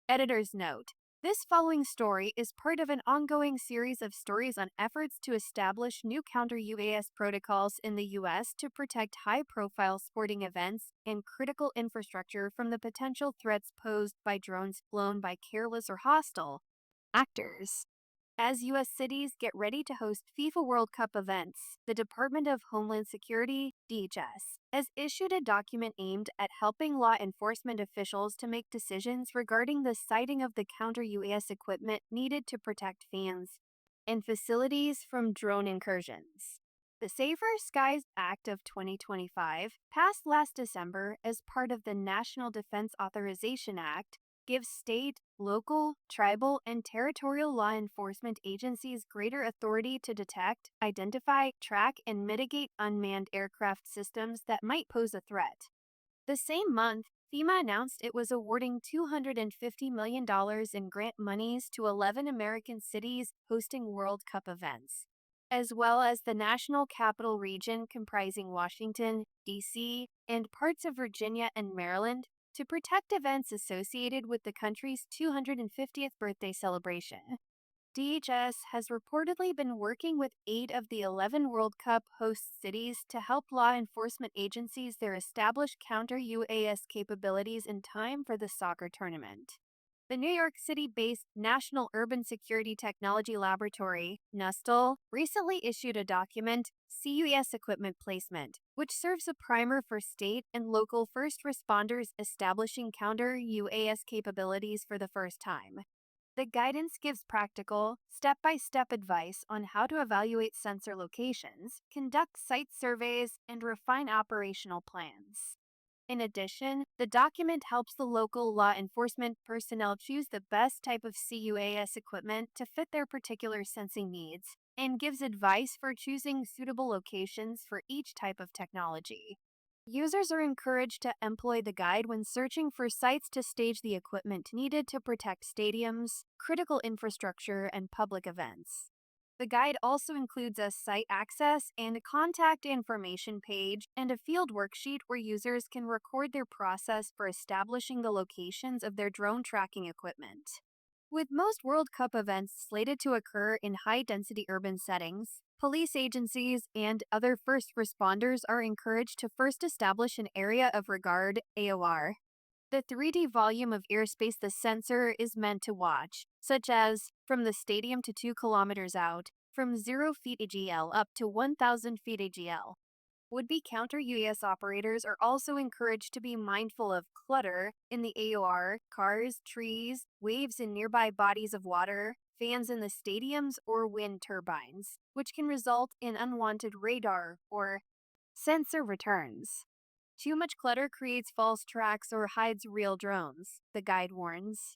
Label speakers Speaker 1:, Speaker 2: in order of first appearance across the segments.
Speaker 1: Editor's note: this following story is part of an ongoing series of stories on efforts to establish new counter-UAS protocols in the U.S. to protect high-profile sporting events and critical infrastructure from the potential threats posed by drones flown by careless or hostile actors. As U.S. cities get ready to host FIFA World Cup events, the Department of Homeland Security, DHS, has issued a document aimed at helping law enforcement officials to make decisions regarding the siting of the counter-UAS equipment needed to protect fans and facilities from drone incursions. The Safer Skies Act of 2025, passed last December as part of the National Defense Authorization Act, gives state, local, tribal, and territorial law enforcement agencies greater authority to detect, identify, track, and mitigate unmanned aircraft systems that might pose a threat. The same month, FEMA announced it was awarding $250 million in grant monies to 11 American cities hosting World Cup events, as well as the National Capital Region comprising Washington, D.C., and parts of Virginia and Maryland, to protect events associated with the country's 250th birthday celebration. DHS has reportedly been working with 8 of the 11 World Cup host cities to help law enforcement agencies there establish counter-UAS capabilities in time for the soccer tournament. The New York City-based National Urban Security Technology Laboratory, NUSTL, recently issued a document, CUAS Equipment Placement, which serves a primer for state and local first responders establishing counter-UAS capabilities for the first time. The guidance gives practical, step-by-step advice on how to evaluate sensor locations, conduct site surveys, and refine operational plans. In addition, the document helps the local law enforcement personnel choose the best type of CUAS equipment to fit their particular sensing needs, and gives advice for choosing suitable locations for each type of technology. Users are encouraged to employ the guide when searching for sites to stage the equipment needed to protect stadiums, critical infrastructure, and public events. The guide also includes a site access and contact information page and a field worksheet where users can record their process for establishing the locations of their drone tracking equipment. With most World Cup events slated to occur in high-density urban settings, police agencies and other first responders are encouraged to first establish an area of regard (AOR), the 3D volume of airspace the sensor is meant to watch, such as from the stadium to 2 kilometers out, from 0 feet AGL up to 1,000 feet AGL. Would-be counter-UAS operators are also encouraged to be mindful of clutter in the AOR, cars, trees, waves in nearby bodies of water, fans in the stadiums, or wind turbines, which can result in unwanted radar or sensor returns. Too much clutter creates false tracks or hides real drones, the guide warns.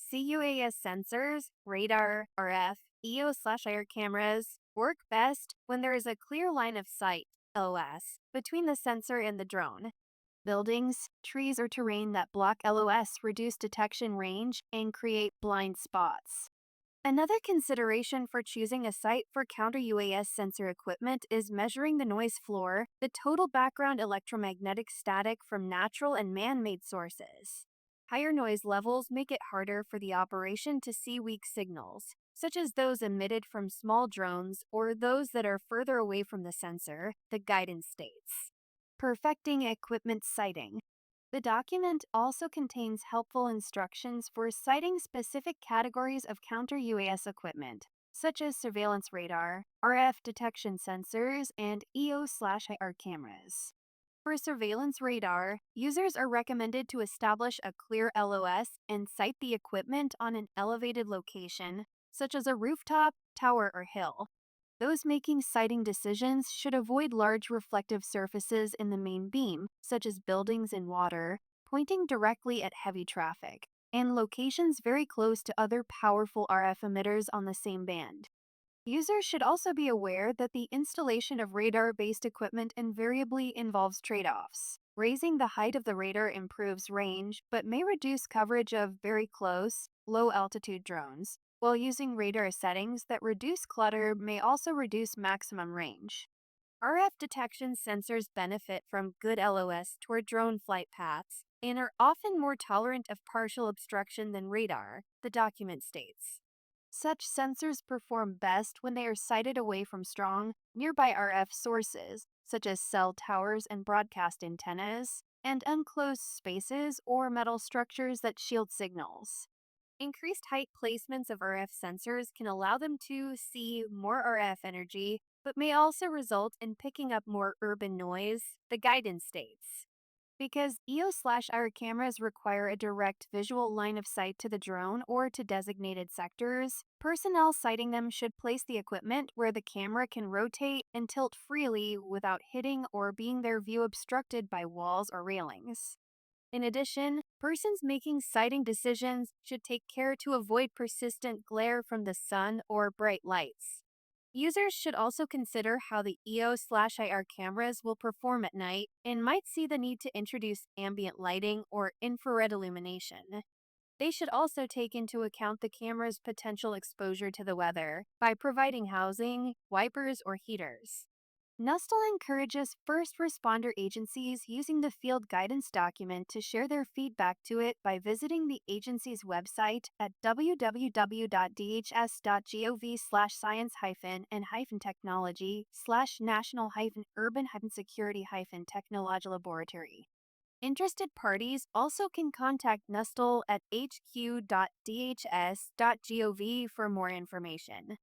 Speaker 1: CUAS sensors, radar, RF, EO/IR cameras work best when there is a clear line of sight, LOS, between the sensor and the drone. Buildings, trees, or terrain that block LOS reduce detection range and create blind spots. Another consideration for choosing a site for counter-UAS sensor equipment is measuring the noise floor, the total background electromagnetic static from natural and man-made sources. Higher noise levels make it harder for the operation to see weak signals, such as those emitted from small drones or those that are further away from the sensor, the guidance states. Perfecting equipment sighting. The document also contains helpful instructions for sighting specific categories of counter-UAS equipment, such as surveillance radar, RF detection sensors, and EO/IR cameras. For surveillance radar, users are recommended to establish a clear LOS and sight the equipment on an elevated location, such as a rooftop, tower, or hill. Those making sighting decisions should avoid large reflective surfaces in the main beam, such as buildings and water, pointing directly at heavy traffic, and locations very close to other powerful RF emitters on the same band. Users should also be aware that the installation of radar-based equipment invariably involves trade-offs. Raising the height of the radar improves range, but may reduce coverage of very close, low-altitude drones, while using radar settings that reduce clutter may also reduce maximum range. RF detection sensors benefit from good LOS toward drone flight paths, and are often more tolerant of partial obstruction than radar, the document states. Such sensors perform best when they are sited away from strong, nearby RF sources, such as cell towers and broadcast antennas, and enclosed spaces or metal structures that shield signals. Increased height placements of RF sensors can allow them to see more RF energy, but may also result in picking up more urban noise, the guidance states. Because EO/IR cameras require a direct visual line of sight to the drone or to designated sectors, personnel sighting them should place the equipment where the camera can rotate and tilt freely without hitting or being their view obstructed by walls or railings. In addition, persons making sighting decisions should take care to avoid persistent glare from the sun or bright lights. Users should also consider how the EO/IR cameras will perform at night and might see the need to introduce ambient lighting or infrared illumination. They should also take into account the camera's potential exposure to the weather by providing housing, wipers, or heaters. Nustel encourages first responder agencies using the field guidance document to share their feedback to it by visiting the agency's website at www.dhs.gov/science-technology/national-urban-security-technology laboratory. Interested parties also can contact Nustel at hq.dhs.gov for more information.